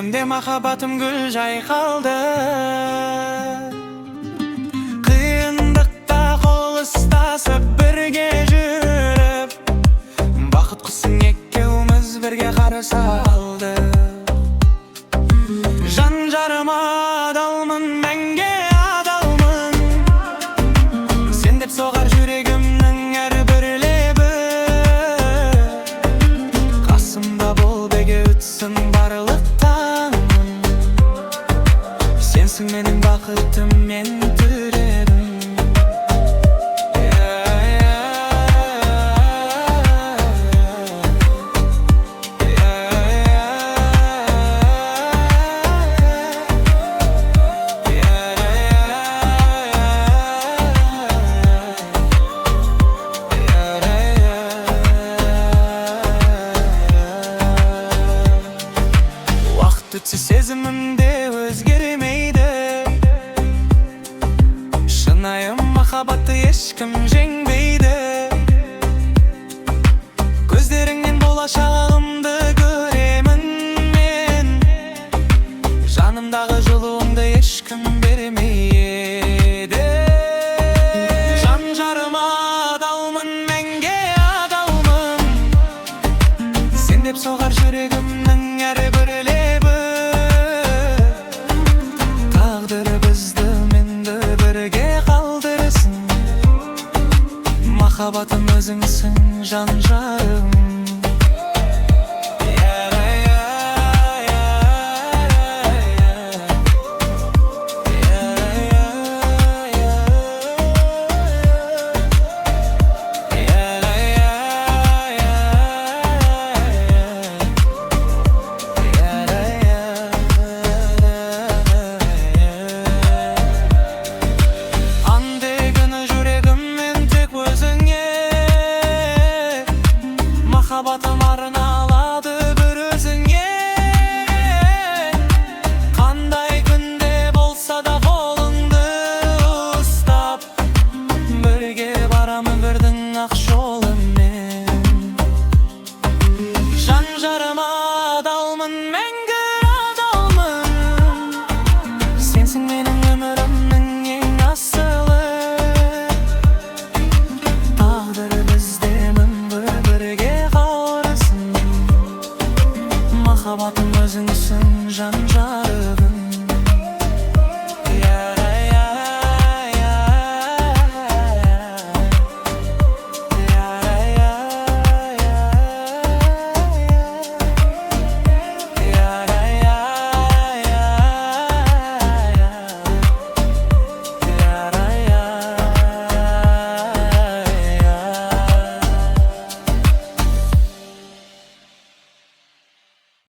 Жүрегімде махаббатым гүл жайқалды. Қиындықта қол ұстасып бірге жүріп, бақыт құсын екеуміз бірге қарсы алдық. Жан жарыма адалмын, мәңге адалмын. Сен деп соғар жүрегімнің әрбір лебі. Қасымда бол беге өтсін барлық таңым. Сенсің менің бақытым, мен түрегім. Өтсе сезімім де өзгермейді. Шынайы махаббатты ешкім жеңбейді. Көздеріңнен болашағымды көремін мен. Жанымдағы жылуыңды ешкім бермейді. Жан жарыма адалмын, мәңге адалмын. Сен деп соғар жүрегімнің әрбір лебі. Махаббатым өзіңсің, жан